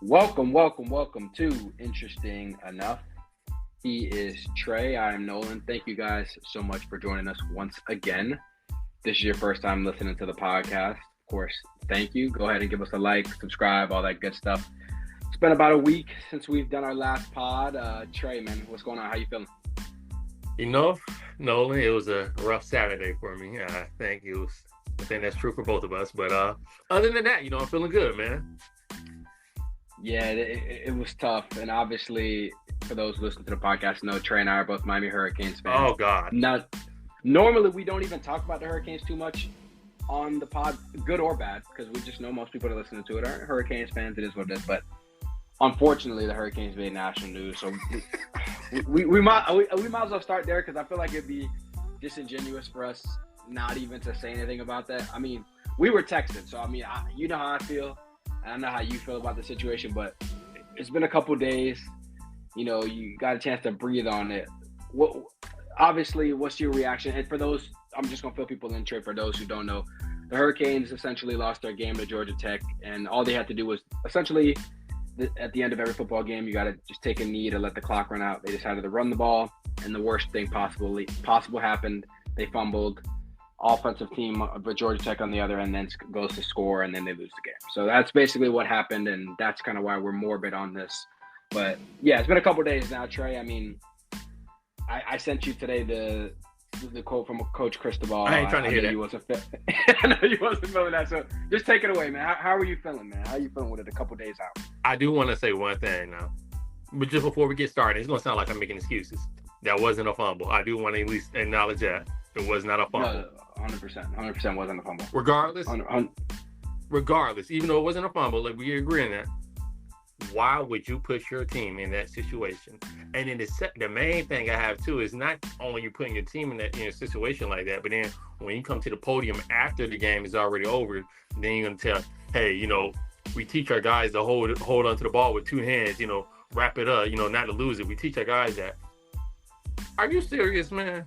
Welcome to Interesting Enough. He is Trey. I am Nolan. Thank you guys so much for joining us once again. This is your first time listening to the podcast. Of course, thank you. Go ahead and give us a like, subscribe, all that good stuff. It's been about a week since we've done our last pod. Trey, man, what's going on? How you feeling? Nolan, it was a rough Saturday for me. I think that's true for both of us. But other than that, I'm feeling good, man. Yeah, it was tough. And obviously, for those listening to the podcast, know Trey and I are both Miami Hurricanes fans. Oh, God. Normally, we don't even talk about the Hurricanes too much on the pod, good or bad, because we just know most people that are listening to it are Hurricanes fans. It is what it is. But unfortunately, the Hurricanes made national news. So we might as well start there, because I feel like it'd be disingenuous for us not even to say anything about that. I mean, we were texted. So, you know how I feel. I know how you feel about the situation, but it's been a couple days. You got a chance to breathe on it. Obviously, what's your reaction? And for those, I'm just going to fill people in, Trey, for those who don't know, the Hurricanes essentially lost their game to Georgia Tech, and all they had to do was essentially, at the end of every football game, you got to just take a knee to let the clock run out. They decided to run the ball, and the worst thing possible happened. They fumbled. Offensive team of Georgia Tech on the other end then goes to score, and then they lose the game. So that's basically what happened, and that's kind of why we're morbid on this. But yeah, it's been a couple days now, Trey. I sent you today the quote from Coach Cristobal. I ain't trying to hear that. I know you wasn't feeling that. So just take it away, man. How are you feeling, man? How are you feeling with it a couple days out? I do want to say one thing now, but just before we get started, it's gonna sound like I'm making excuses. That wasn't a fumble. I do want to at least acknowledge that it was not a fumble. No, 100% wasn't a fumble. Regardless, even though it wasn't a fumble, like we agree on that, why would you push your team in that situation? And then the main thing I have too is not only you putting your team in a situation like that, but then when you come to the podium after the game is already over, then you're gonna tell, hey, we teach our guys to hold onto the ball with two hands, wrap it up, not to lose it. We teach our guys that. Are you serious, man?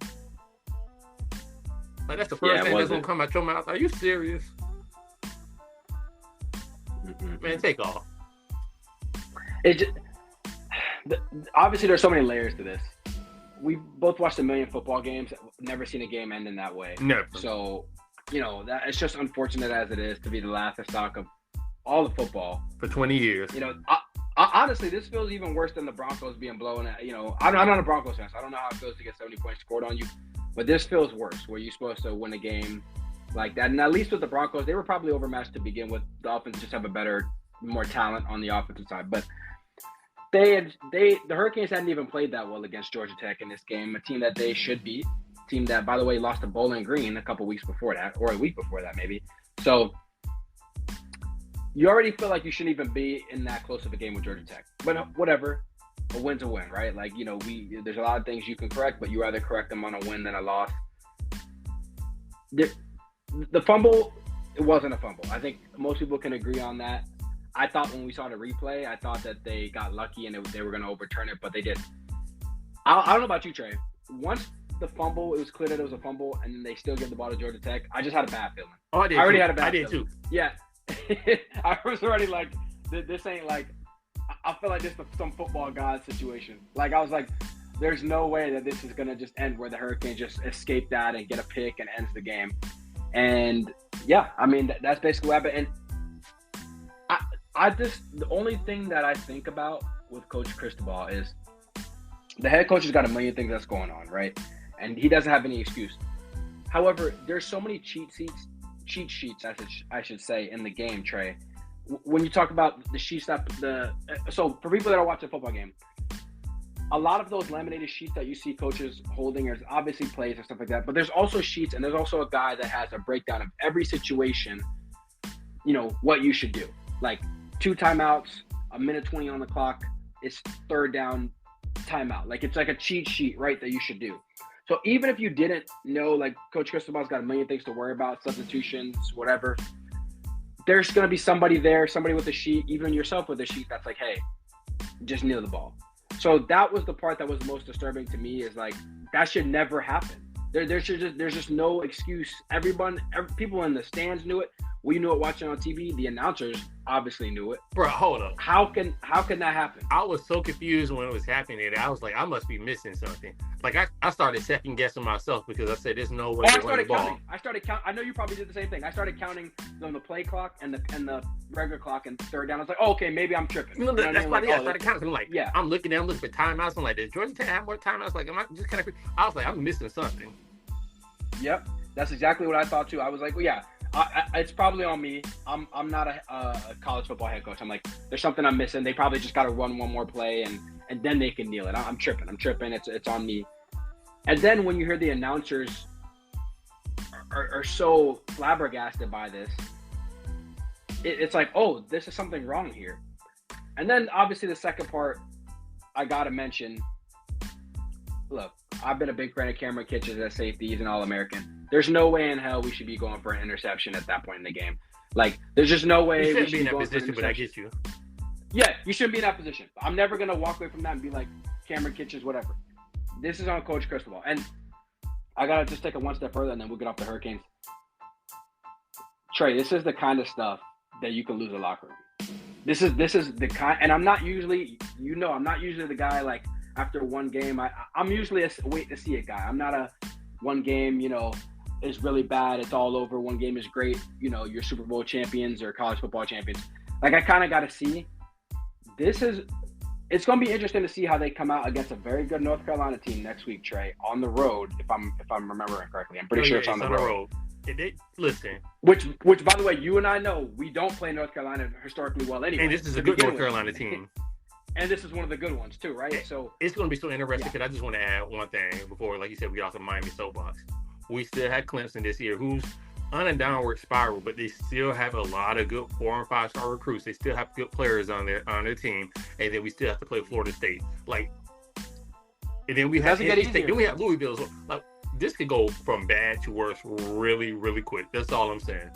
Like, that's the first thing that's going to come out your mouth. Are you serious? Mm-hmm. Man, take off. Obviously, there's so many layers to this. We both watched a million football games. Never seen a game end in that way. Never. So, that it's just unfortunate as it is to be the laughing stock of all the football. For 20 years. Honestly, this feels even worse than the Broncos being blown at. I'm not a Broncos fan, so I don't know how it feels to get 70 points scored on you. But this feels worse, where you're supposed to win a game like that. And at least with the Broncos, they were probably overmatched to begin with. The offense just have more talent on the offensive side. But the Hurricanes hadn't even played that well against Georgia Tech in this game, a team that they should beat. A team that, by the way, lost to Bowling Green a couple weeks before that, or a week before that maybe. So you already feel like you shouldn't even be in that close of a game with Georgia Tech. But whatever. A win's a win, right? Like, there's a lot of things you can correct, but you rather correct them on a win than a loss. The fumble, it wasn't a fumble. I think most people can agree on that. I thought when we saw the replay, I thought that they got lucky and they were going to overturn it, but they didn't. I don't know about you, Trey. Once the fumble, it was clear that it was a fumble, and then they still give the ball to Georgia Tech. I just had a bad feeling. Oh, I did. I did too. Yeah. I was already like, this ain't like, I feel like this is some football god situation. Like, I was like, there's no way that this is going to just end where the Hurricanes just escape that and get a pick and ends the game. And, yeah, that's basically what happened. And the only thing that I think about with Coach Cristobal is the head coach has got a million things that's going on, right? And he doesn't have any excuse. However, there's so many cheat sheets, I should say, in the game, Trey. When you talk about the sheets so for people that are watching a football game, a lot of those laminated sheets that you see coaches holding, there's obviously plays and stuff like that, but there's also sheets, and there's also a guy that has a breakdown of every situation, what you should do. Like 2 timeouts, a minute 20 on the clock, it's third down, timeout. Like, it's like a cheat sheet, right, that you should do. So even if you didn't know, like, Coach Cristobal's got a million things to worry about, substitutions, whatever, there's going to be somebody with a sheet, even yourself with a sheet, that's like, hey, just kneel the ball. So that was the part that was most disturbing to me, is like, that should never happen. There's just no excuse. People in the stands knew it. We knew it watching on TV. The announcers obviously knew it. Bro, hold up. How can that happen? I was so confused when it was happening. And I was like, I must be missing something. Like, I started second guessing myself because I said, there's no way to run the ball. I started counting. I know you probably did the same thing. I started counting on the play clock and the regular clock and third down. I was like, oh, okay, maybe I'm tripping. That's why I started counting. I'm like, yeah. I'm looking for timeouts. I'm like, does Georgia Tech have more timeouts? Like, am I just kind of? I was like, I'm missing something. Yep, that's exactly what I thought too. I was like, well, yeah. It's probably on me. I'm not a college football head coach. I'm like, there's something I'm missing. They probably just got to run one more play and then they can kneel it. I'm tripping. It's on me. And then when you hear the announcers are so flabbergasted by this, it's like, oh, this is something wrong here. And then obviously the second part, I gotta mention. Look, I've been a big fan of Cameron Kitchens as safety. He's an All-American. There's no way in hell we should be going for an interception at that point in the game. Like, there's just no way we should be in that position, but I get you. Yeah, you shouldn't be in that position. I'm never going to walk away from that and be like, Cameron Kitchens, whatever. This is on Coach Cristobal. And I got to just take it one step further, and then we'll get off the Hurricanes. Trey, this is the kind of stuff that you can lose a locker room. This is the kind, and I'm not usually, I'm not usually the guy, like, after one game. I'm usually a wait-to-see-it guy. I'm not a one game, is really bad, it's all over. One game is great, you're Super Bowl champions or college football champions. Like, I kind of got to see. It's going to be interesting to see how they come out against a very good North Carolina team next week, Trey, on the road. If I'm remembering correctly, I'm pretty sure it's on the road. Listen, which by the way, you and I know we don't play North Carolina historically well anyway. And this is a good North Carolina team. And this is one of the good ones too, right? So it's going to be so interesting because I just want to add one thing before, like you said, we get off the Miami soapbox. We still had Clemson this year, who's on a downward spiral, but they still have a lot of good 4- and 5-star recruits. They still have good players on their team, and then we still have to play Florida State. Like, and then we have State. Then we have Louisville. So, like, this could go from bad to worse really, really quick. That's all I'm saying.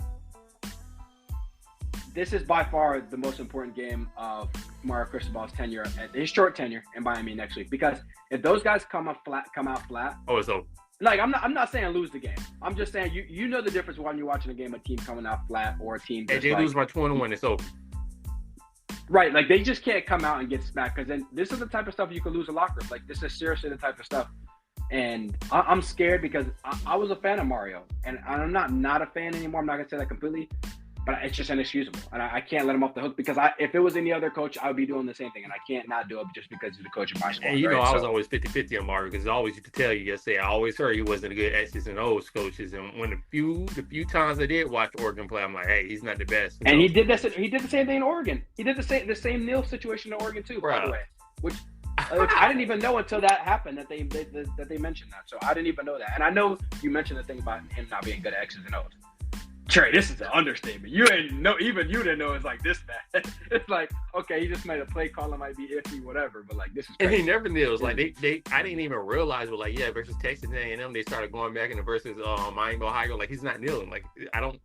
This is by far the most important game of Mario Cristobal's tenure, his short tenure in Miami next week. Because if those guys come out flat, oh, it's over. Like, I'm not saying lose the game. I'm just saying you know the difference when you're watching a game, a team coming out flat or a team. And they lose by 21, it's over. Right, like they just can't come out and get smacked, because then this is the type of stuff you can lose a locker room. Like, this is seriously the type of stuff. And I'm scared because I was a fan of Mario, and I'm not a fan anymore. I'm not gonna say that completely. But it's just inexcusable, and I can't let him off the hook because if it was any other coach, I would be doing the same thing, and I can't not do it just because he's the coach of my squad. And I was always 50-50 on Mario because I always used to tell you, I always heard he wasn't a good X's and O's coaches, and when the few times I did watch Oregon play, I'm like, hey, he's not the best. And he did this. He did the same thing in Oregon. He did the same Neal situation in Oregon too, by the way, which I didn't even know until that happened that they mentioned that. So I didn't even know that, and I know you mentioned the thing about him not being good at X's and O's. Trey, this is an understatement. You didn't know it's like this bad. It's like, okay, he just made a play call, it might be iffy, whatever, but like this is crazy. And he never kneels. Like I didn't even realize, but like, yeah, versus Texas A&M, they started going back into versus Miami, Ohio. Like, he's not kneeling. Like, I don't.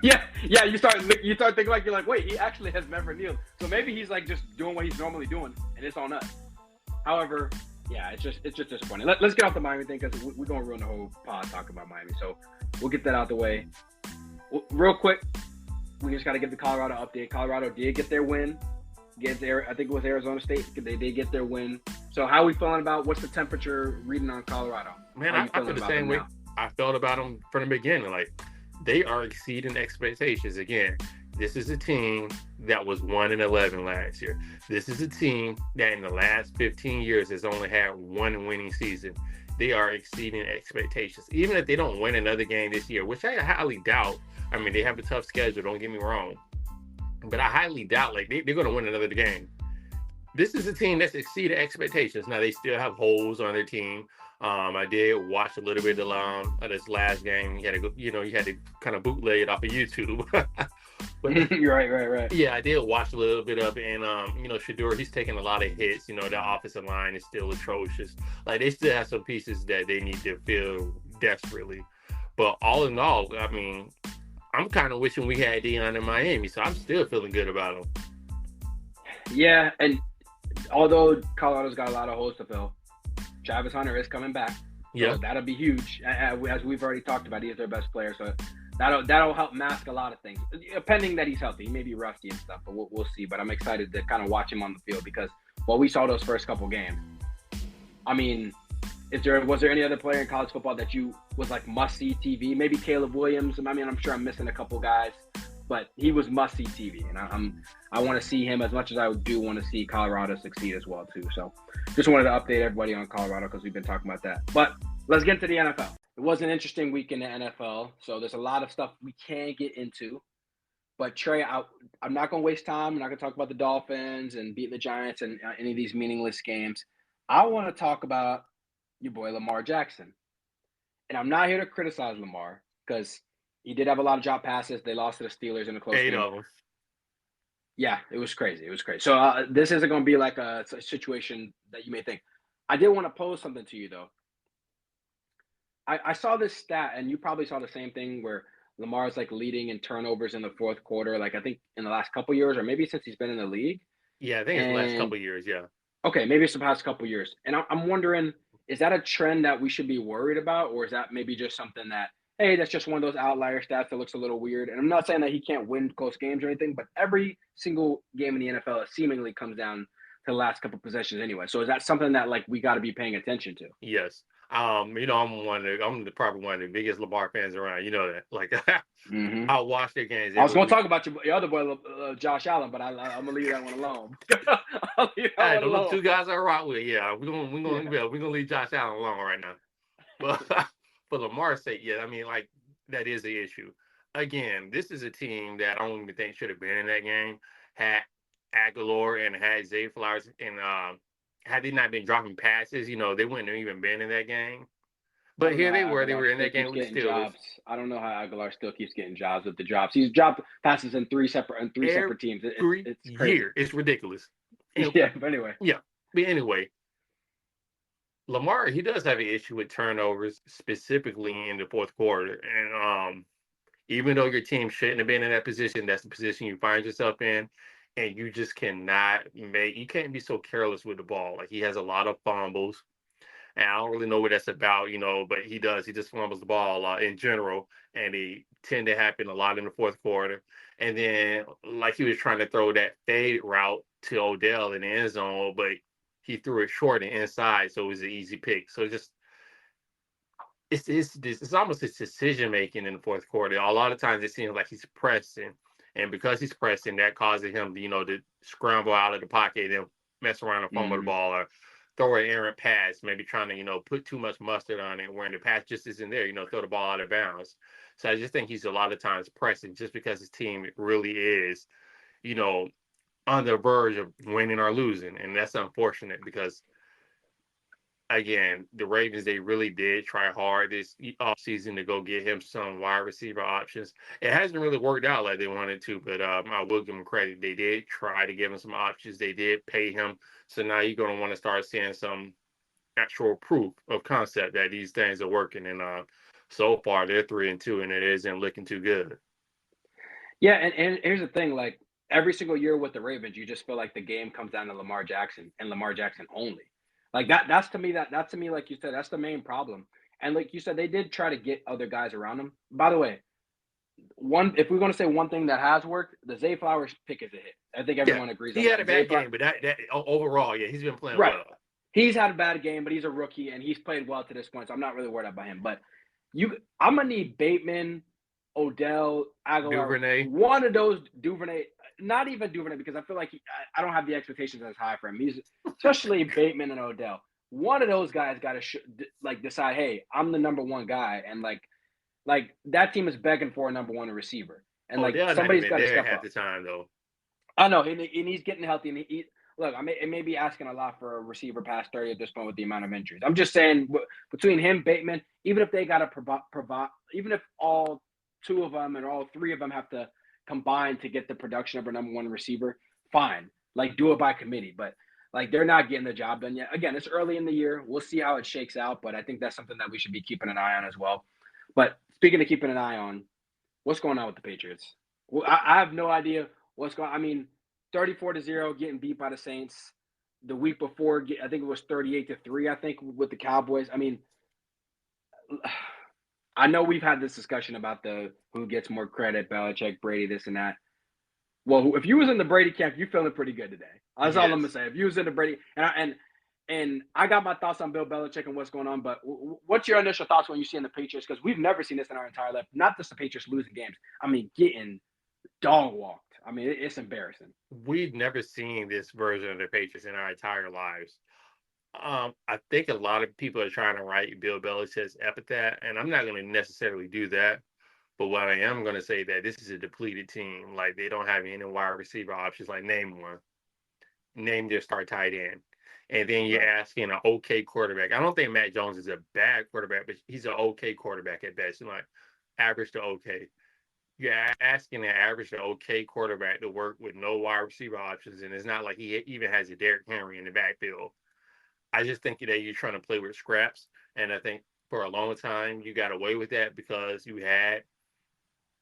Yeah. You start thinking like, you're like, wait, he actually has never kneeled. So maybe he's like just doing what he's normally doing, and it's on us. However, yeah, it's just disappointing. Let's get off the Miami thing because we're gonna ruin the whole pod talking about Miami. So we'll get that out the way. Real quick, we just got to give the Colorado update. Colorado did get their win against I think it was Arizona State. They did get their win. So how are we feeling about what's the temperature reading on Colorado? Man, I feel the same way I felt about them from the beginning. Like, they are exceeding expectations. Again, this is a team that was 1-11 last year. This is a team that in the last 15 years has only had one winning season. They are exceeding expectations. Even if they don't win another game this year, which I highly doubt. I mean, they have a tough schedule, don't get me wrong. But I highly doubt, like, they're going to win another game. This is a team that's exceeded expectations. Now, they still have holes on their team. I did watch a little bit of this last game. You had to kind of bootleg it off of YouTube. But, right. Yeah, I did watch a little bit of it. And, Shedeur, he's taking a lot of hits. The offensive line is still atrocious. Like, they still have some pieces that they need to fill desperately. But all in all, I mean, I'm kind of wishing we had Deion in Miami, so I'm still feeling good about him. Yeah, and although Colorado's got a lot of holes to fill, Travis Hunter is coming back. Yeah, so that'll be huge. As we've already talked about, he is their best player, so That'll help mask a lot of things, pending that he's healthy. He may be rusty and stuff, but we'll see. But I'm excited to kind of watch him on the field because we saw those first couple games. I mean, was there any other player in college football that you was like must see TV? Maybe Caleb Williams. I mean, I'm sure I'm missing a couple guys, but he was must see TV, and I want to see him as much as I do want to see Colorado succeed as well too. So, just wanted to update everybody on Colorado because we've been talking about that. But let's get into the NFL. It was an interesting week in the NFL, so there's a lot of stuff we can't get into. But Trey, I'm not going to waste time. I'm not going to talk about the Dolphins and beating the Giants and any of these meaningless games. I want to talk about your boy Lamar Jackson. And I'm not here to criticize Lamar because he did have a lot of drop passes. They lost to the Steelers in a close game. 8 of them. Yeah, it was crazy. It was crazy. So this isn't going to be like a situation that you may think. I did want to pose something to you, though. I saw this stat, and you probably saw the same thing, where Lamar's like leading in turnovers in the fourth quarter, like I think in the last couple of years, or maybe since he's been in the league. Yeah, I think it's the last couple of years, yeah. Okay, maybe it's the past couple of years. And I'm wondering, is that a trend that we should be worried about, or is that maybe just something that, hey, that's just one of those outlier stats that looks a little weird? And I'm not saying that he can't win close games or anything, but every single game in the NFL seemingly comes down to the last couple of possessions anyway. So is that something that like we got to be paying attention to? Yes. I'm probably one of the biggest Lamar fans around. You know that. Like, I'll watch their games. I was going to talk about your other boy, Josh Allen, but I'm gonna leave that one alone. Those two guys I rock with. Yeah, we're gonna leave Josh Allen alone right now. But for Lamar's sake, yeah, I mean, like that is the issue. Again, this is a team that I don't even think should have been in that game. Had Aguilar and had Zay Flowers and had they not been dropping passes, they wouldn't have even been in that game. But here they were in that game with the Steelers. I don't know how Aguilar still keeps getting jobs with the drops. He's dropped passes in three separate teams. It's crazy. It's ridiculous. Yeah, but anyway. Yeah, but anyway, Lamar, he does have an issue with turnovers, specifically in the fourth quarter. And even though your team shouldn't have been in that position, that's the position you find yourself in. And you just you can't be so careless with the ball. Like, he has a lot of fumbles. And I don't really know what that's about, but he does. He just fumbles the ball a lot in general. And they tend to happen a lot in the fourth quarter. And then, like, he was trying to throw that fade route to Odell in the end zone, but he threw it short and inside, so it was an easy pick. So it's almost his decision making in the fourth quarter. A lot of times it seems like he's pressing. And because he's pressing, that causes him, to scramble out of the pocket and mess around and fumble the ball, or throw an errant pass, maybe trying to, put too much mustard on it when the pass just isn't there, throw the ball out of bounds. So I just think he's a lot of times pressing just because his team really is, on the verge of winning or losing. And that's unfortunate because, again, the Ravens, they really did try hard this offseason to go get him some wide receiver options. It hasn't really worked out like they wanted to, but I will give them credit. They did try to give him some options. They did pay him. So now you're going to want to start seeing some actual proof of concept that these things are working. And so far, they're 3-2, and it isn't looking too good. Yeah, and here's the thing. Like, every single year with the Ravens, you just feel like the game comes down to Lamar Jackson and Lamar Jackson only. Like that's to me, like you said, that's the main problem. And like you said, they did try to get other guys around him. By the way, if we're going to say one thing that has worked, the Zay Flowers pick is a hit. I think everyone agrees on that. He had a bad game, but that overall, yeah, he's been playing well. He's had a bad game, but he's a rookie, and he's played well to this point, so I'm not really worried about him. But I'm going to need Bateman, Odell, Aguilar, Duvernay. One of those, Duvernay. Not even Duvernay, because I feel like I don't have the expectations as high for him. He's especially Bateman and Odell. One of those guys got to decide, hey, I'm the number one guy, and like that team is begging for a number one receiver, and like somebody's got to step up. At the time, though, I know, and he's getting healthy. And it may be asking a lot for a receiver past 30 at this point with the amount of injuries. I'm just saying, between him, Bateman, even if they got to provide, even if all two of them and all three of them have to combined to get the production of a number one receiver, fine. Like, do it by committee. But, like, they're not getting the job done yet. Again, it's early in the year. We'll see how it shakes out, but I think that's something that we should be keeping an eye on as well. But speaking of keeping an eye on, what's going on with the Patriots? Well, I have no idea what's going on. I mean, 34-0, getting beat by the Saints. The week before, I think it was 38-3, I think, with the Cowboys. I mean, I know we've had this discussion about the who gets more credit, Belichick, Brady, this and that. Well, if you was in the Brady camp, you feeling pretty good today. That's all I'm gonna Yes. say. If you was in the Brady, and I got my thoughts on Bill Belichick and what's going on, but what's your initial thoughts when you see in the Patriots? Because we've never seen this in our entire life. Not just the Patriots losing games. I mean, getting dog walked. I mean, it's embarrassing. We've never seen this version of the Patriots in our entire lives. I think a lot of people are trying to write Bill Belichick's epithet, and I'm not going to necessarily do that. But what I am going to say that this is a depleted team. Like they don't have any wide receiver options. Like name one, name their star tight end, and then you're Right. asking an okay quarterback. I don't think Matt Jones is a bad quarterback, but he's an okay quarterback at best. Like average to okay. You're asking an average to okay quarterback to work with no wide receiver options, and it's not like he even has a Derrick Henry in the backfield. I just think that you're trying to play with scraps, and I think for a long time you got away with that because you had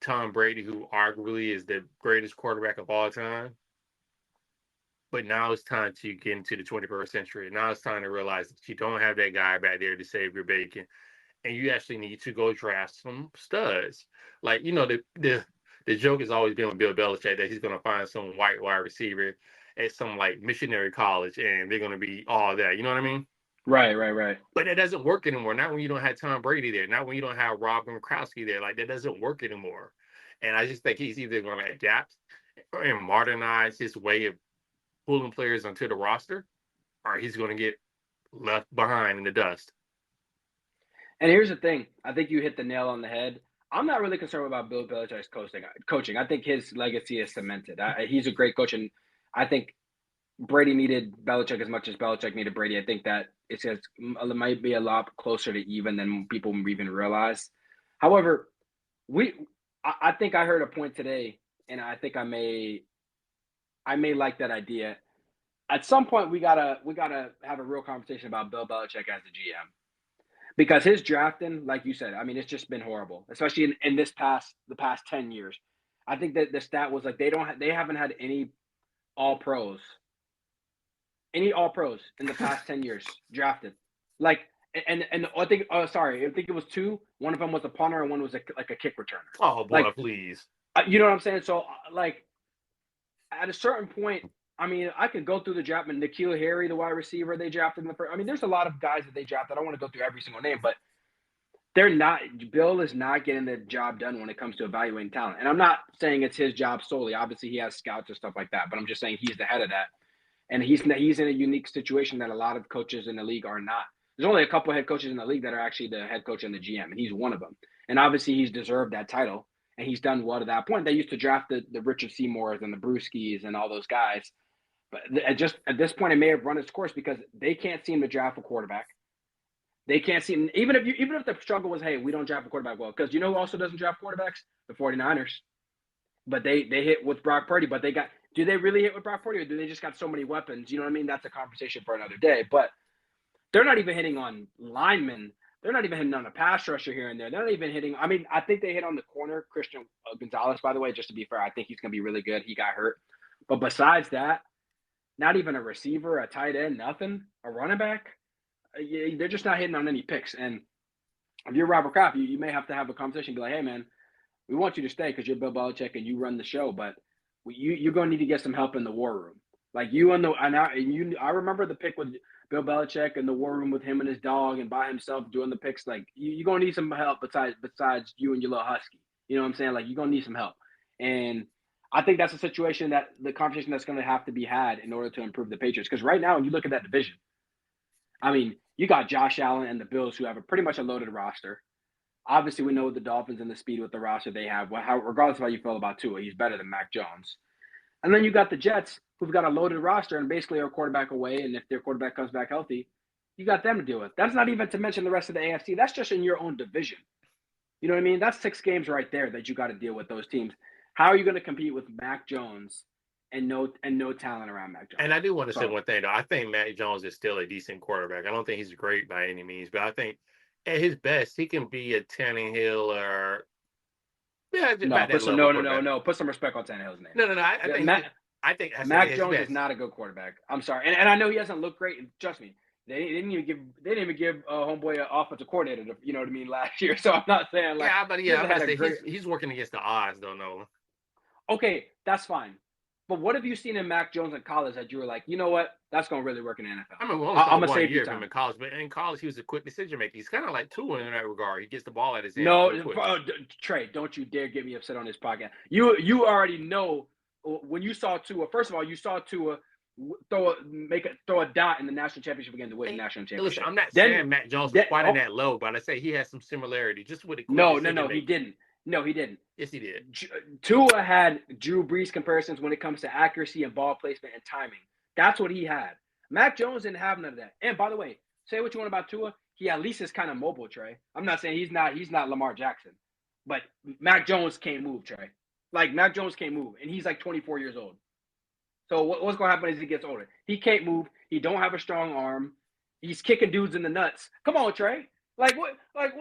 Tom Brady, who arguably is the greatest quarterback of all time. But now it's time to get into the 21st century. Now it's time to realize that you don't have that guy back there to save your bacon, and you actually need to go draft some studs. Like the joke has always been with Bill Belichick that he's going to find some white wide receiver at some like missionary college, and they're going to be all that. You know what I mean? Right. But that doesn't work anymore. Not when you don't have Tom Brady there. Not when you don't have Rob Gronkowski there. Like that doesn't work anymore. And I just think he's either going to adapt and modernize his way of pulling players onto the roster, or he's going to get left behind in the dust. And here's the thing. I think you hit the nail on the head. I'm not really concerned about Bill Belichick's coaching. I think his legacy is cemented. He's a great coach, and I think Brady needed Belichick as much as Belichick needed Brady. I think that it might be a lot closer to even than people even realize. However, I think I heard a point today, and I think I may like that idea. At some point, we gotta have a real conversation about Bill Belichick as the GM because his drafting, like you said, I mean, it's just been horrible, especially in the past 10 years. I think that the stat was like they haven't had any all pros in the past 10 years drafted. Like and I think sorry, I think it was two. One of them was a punter and one was like a kick returner. Oh boy, Like please. you know what I'm saying? So like at a certain point, I mean, I could go through the draft. And N'Keal Harry, the wide receiver they drafted in the first. I mean, there's a lot of guys that they drafted. I don't want to go through every single name, but they're not. Bill is not getting the job done when it comes to evaluating talent. And I'm not saying it's his job solely. Obviously, he has scouts and stuff like that. But I'm just saying he's the head of that, and he's in a unique situation that a lot of coaches in the league are not. There's only a couple of head coaches in the league that are actually the head coach and the GM, and he's one of them. And obviously, he's deserved that title, and he's done well to that point. They used to draft the Richard Seymours and the Brewskis and all those guys, but at this point, it may have run its course because they can't seem to draft a quarterback. They can't seem even if the struggle was, hey, we don't draft a quarterback well, because you know who also doesn't draft quarterbacks? The 49ers. But they hit with Brock Purdy, but do they really hit with Brock Purdy, or do they just got so many weapons? You know what I mean? That's a conversation for another day. But they're not even hitting on linemen. They're not even hitting on a pass rusher here and there. They're not even hitting. I mean, I think they hit on the corner, Christian Gonzalez, by the way, just to be fair. I think he's going to be really good. He got hurt. But besides that, not even a receiver, a tight end, nothing, a running back. They're just not hitting on any picks. And if you're Robert Kraft, you may have to have a conversation, be like, hey, man, we want you to stay because you're Bill Belichick and you run the show, but you're going to need to get some help in the war room. Like I remember the pick with Bill Belichick in the war room with him and his dog and by himself doing the picks. Like you're going to need some help besides you and your little husky. You know what I'm saying? Like you're going to need some help. And I think that's a situation that the conversation that's going to have to be had in order to improve the Patriots. Because right now, when you look at that division, I mean, you got Josh Allen and the Bills who have pretty much a loaded roster. Obviously, we know the Dolphins and the speed with the roster they have. Regardless of how you feel about Tua, he's better than Mac Jones. And then you got the Jets, who've got a loaded roster and basically are a quarterback away. And if their quarterback comes back healthy, you got them to deal with. That's not even to mention the rest of the AFC. That's just in your own division. You know what I mean? That's 6 games right there that you got to deal with those teams. How are you going to compete with Mac Jones and no talent around Mac Jones? And I do want to say one thing, though. I think Mac Jones is still a decent quarterback. I don't think he's great by any means, but I think at his best, he can be a Tannehill or no. Put some respect on Tannehill's name. No. I think Mac Jones is not a good quarterback. I'm sorry, and I know he hasn't looked great. And trust me, They didn't even give homeboy an offensive coordinator. You know what I mean? Last year, so I'm not saying like Yeah, but he yeah, I'm hasn't gonna had a say great. he's working against the odds, though. No, Okay, that's fine. But what have you seen in Mac Jones in college that you were like, you know what, that's gonna really work in the NFL? I mean, we only I'm saw gonna one save you year of him time. in college, but in college he was a quick decision maker. He's kind of like Tua in that regard. He gets the ball at his hands No, real quick. Trey, don't you dare get me upset on this podcast. You already know when you saw Tua. First of all, you saw Tua throw a dot in the national championship again to win the national Listen, championship. I'm not Then saying Matt Jones was then quite in oh that low, but I say he has some similarity just with a quick no decision he making. didn't. No, he didn't. Yes, he did. Tua had Drew Brees comparisons when it comes to accuracy and ball placement and timing. That's what he had. Mac Jones didn't have none of that. And by the way, say what you want about Tua, he at least is kind of mobile, Trey. I'm not saying he's not Lamar Jackson, but Mac Jones can't move, Trey. Like Mac Jones can't move, and he's like 24 years old. So what's going to happen as he gets older? He can't move. He don't have a strong arm. He's kicking dudes in the nuts. Come on, Trey. What have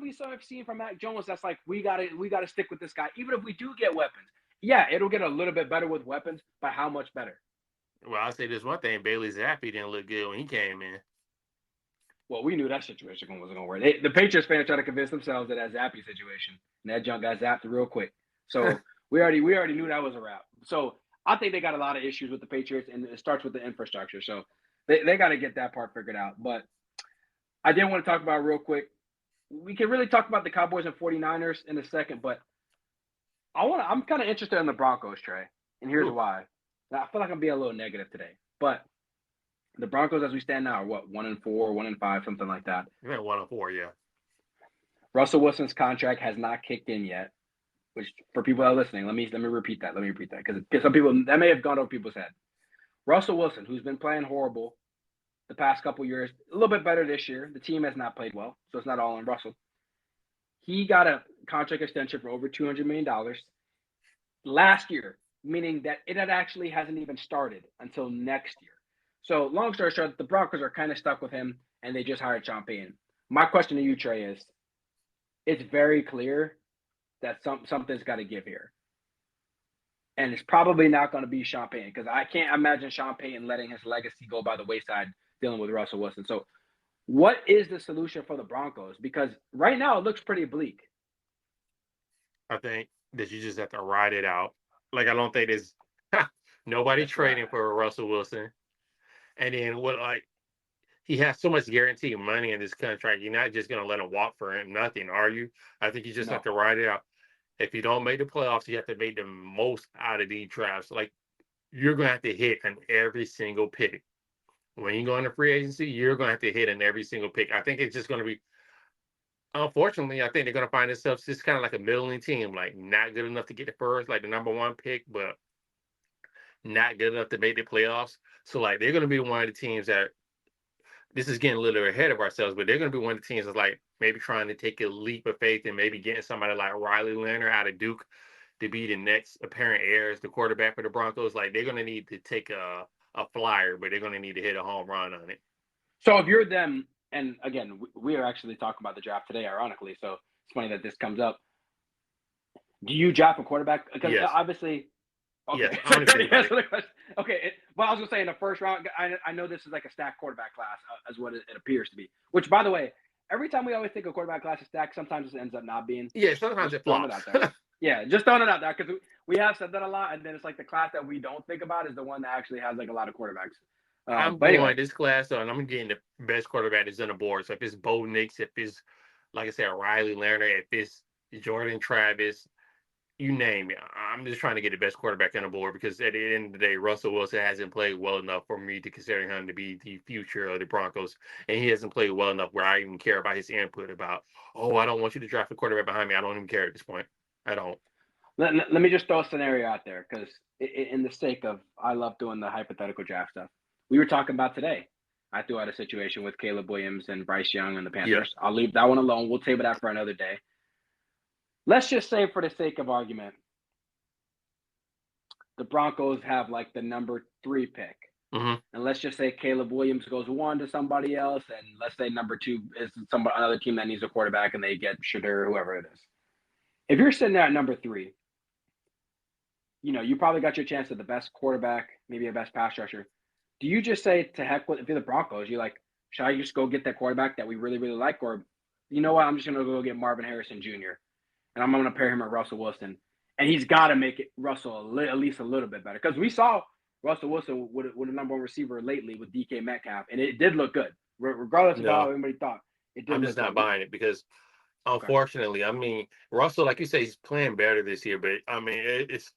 we seen from Mac Jones? That's like we gotta stick with this guy, even if we do get weapons. Yeah, it'll get a little bit better with weapons, but how much better? Well, I'll say this one thing: Bailey Zappi didn't look good when he came in. Well, we knew that situation wasn't going to work. The Patriots fans trying to convince themselves that that Zappy situation, and that junk got zapped real quick. So we already knew that was a wrap. So I think they got a lot of issues with the Patriots, and it starts with the infrastructure. So they got to get that part figured out. But I did want to talk about real quick. We can really talk about the Cowboys and 49ers in a second, but I'm kind of interested in the Broncos, Trey, and here's why. Now, I feel like I'm being a little negative today, but the Broncos, as we stand now, are what 1-4, 1-5, something like that. You're at 1-4, yeah. Russell Wilson's contract has not kicked in yet. Which, for people that are listening, let me repeat that. Let me repeat that because some people that may have gone over people's head. Russell Wilson, who's been playing horrible the past couple years, a little bit better this year. The team has not played well, so it's not all on Russell. He got a contract extension for over $200 million last year, meaning that it actually hasn't even started until next year. So, long story short, the Broncos are kind of stuck with him, and they just hired Sean Payton. My question to you, Trey, is it's very clear that something's got to give here. And it's probably not going to be Sean Payton because I can't imagine Sean Payton letting his legacy go by the wayside dealing with Russell Wilson. So what is the solution for the Broncos? Because right now it looks pretty bleak. I think that you just have to ride it out. Like, I don't think there's nobody trading for Russell Wilson. And then he has so much guaranteed money in this contract. You're not just going to let him walk for him, nothing, are you? I think you just have to ride it out. If you don't make the playoffs, you have to make the most out of these drafts. Like, you're going to have to hit on every single pick. When you go into free agency, you're going to have to hit on every single pick. I think it's just going to be, unfortunately, I think they're going to find themselves just kind of like a middling team, like not good enough to get the first, like the number one pick, but not good enough to make the playoffs. So, like, they're going to be one of the teams that, this is getting a little ahead of ourselves, but they're going to be one of the teams that's like maybe trying to take a leap of faith and maybe getting somebody like Riley Leonard out of Duke to be the next apparent heir as the quarterback for the Broncos. Like, they're going to need to take a flyer, but they're going to need to hit a home run on it. So if you're them, and again, we are actually talking about the draft today, ironically, so it's funny that this comes up. Do you draft a quarterback? Because obviously, okay. Yes, okay, but I was gonna say in the first round, I know this is like a stacked quarterback class, as what it appears to be. Which, by the way, every time we always think a quarterback class is stacked, sometimes it ends up not being. Yeah, sometimes it flops. Yeah, just throwing it out there because we have said that a lot, and then it's like the class that we don't think about is the one that actually has like a lot of quarterbacks. I'm going this class, and I'm getting the best quarterback that's on the board. So if it's Bo Nix, if it's, like I said, Riley Leonard, if it's Jordan Travis, you name it. I'm just trying to get the best quarterback on the board because at the end of the day, Russell Wilson hasn't played well enough for me to consider him to be the future of the Broncos. And he hasn't played well enough where I even care about his input about, I don't want you to draft a quarterback behind me. I don't even care at this point. I don't. Let me just throw a scenario out there because in the sake of, I love doing the hypothetical draft stuff. We were talking about today. I threw out a situation with Caleb Williams and Bryce Young and the Panthers. Yeah. I'll leave that one alone. We'll table that for another day. Let's just say, for the sake of argument, the Broncos have like the number 3 pick. Mm-hmm. And let's just say Caleb Williams goes 1 to somebody else. And let's say number 2 is another team that needs a quarterback and they get Shadur, whoever it is. If you're sitting there at number 3, you probably got your chance at the best quarterback, maybe a best pass rusher. do you just say to heck with if you're the Broncos? You're like, should I just go get that quarterback that we really really like, or you know what? I'm just gonna go get Marvin Harrison Jr. and I'm gonna pair him with Russell Wilson, and he's got to make it Russell at least a little bit better because we saw Russell Wilson with the number one receiver lately with DK Metcalf, and it did look good, regardless of how No, everybody thought. It did I'm look just not good. buying it because Okay. unfortunately, I mean, Russell, like you say, he's playing better this year, but I mean, it's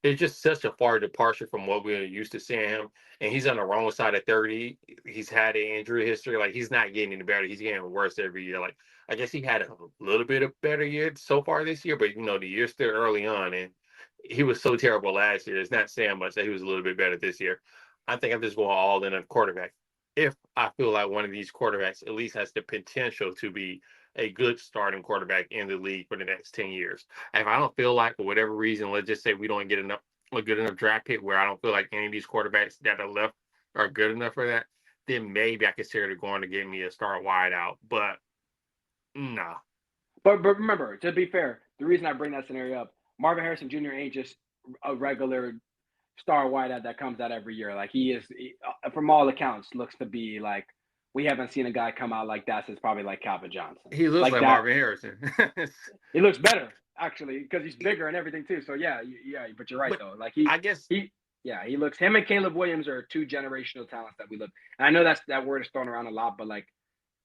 just such a far departure from what we're used to seeing him. And he's on the wrong side of 30. He's had an injury history. Like, he's not getting any better. He's getting worse every year. Like, I guess he had a little bit of better year so far this year, but, the year's still early on. And he was so terrible last year. It's not saying much that he was a little bit better this year. I think I'm just going all in on quarterback. If I feel like one of these quarterbacks at least has the potential to be a good starting quarterback in the league for the next 10 years. If I don't feel like, for whatever reason, let's just say we don't get a good enough draft pick where I don't feel like any of these quarterbacks that are left are good enough for that, then maybe I consider going to get me a star wideout. But no. But remember, to be fair, the reason I bring that scenario up, Marvin Harrison Jr. ain't just a regular star wideout that comes out every year. Like from all accounts, looks to be like we haven't seen a guy come out like that since probably like Calvin Johnson. He looks like that. Marvin Harrison. He looks better actually because he's bigger and everything too. So yeah. But you're right though. Like he looks. Him and Caleb Williams are two generational talents that we look. And I know that word is thrown around a lot, but like,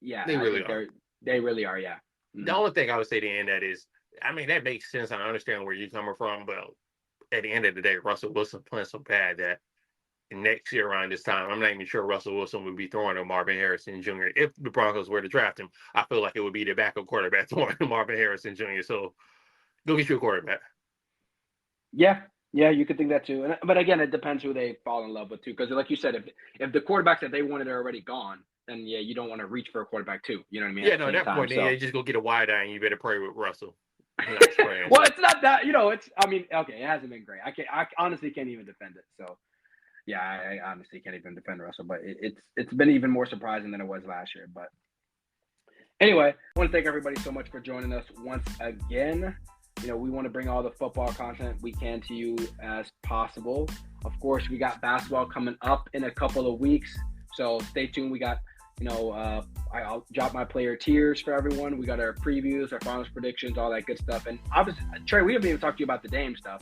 yeah, they really are. They really are. Yeah. The only thing I would say to end that is, I mean, that makes sense. I understand where you're coming from, but at the end of the day, Russell Wilson playing so bad that next year around this time, I'm not even sure Russell Wilson would be throwing to Marvin Harrison Jr. If the Broncos were to draft him. I feel like it would be the backup quarterback throwing to Marvin Harrison Jr. So go get you a quarterback. Yeah, you could think that too. But again, it depends who they fall in love with too. Because like you said, if the quarterbacks that they wanted are already gone, then yeah, you don't want to reach for a quarterback too. You know what I mean? Yeah, no, at that point, then just go get a wide eye and you better pray with Russell. Well, it's not that, I mean, okay, it hasn't been great. I honestly can't even defend it. So yeah, I honestly can't even defend Russell, but it's been even more surprising than it was last year. But anyway, I want to thank everybody so much for joining us once again. We want to bring all the football content we can to you as possible. Of course, we got basketball coming up in a couple of weeks, so stay tuned. We got, I'll drop my player tiers for everyone. We got our previews, our finals predictions, all that good stuff. And obviously, Trey, we haven't even talked to you about the Dame stuff.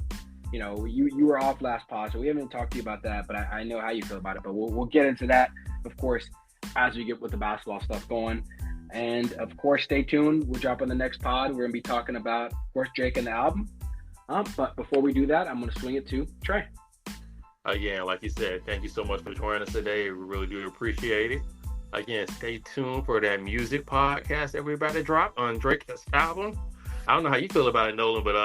You were off last pod, so we haven't talked to you about that, but I know how you feel about it. But we'll get into that, of course, as we get with the basketball stuff going. And, of course, stay tuned. We'll drop on the next pod. We're going to be talking about, of course, Drake and the album. But before we do that, I'm going to swing it to Trey. Again, like you said, thank you so much for joining us today. We really do appreciate it. Again, stay tuned for that music podcast that we're about to drop on Drake's album. I don't know how you feel about it, Nolan, but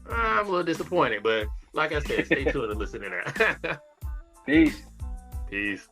I'm a little disappointed. But like I said, stay tuned and listen to that. Peace. Peace.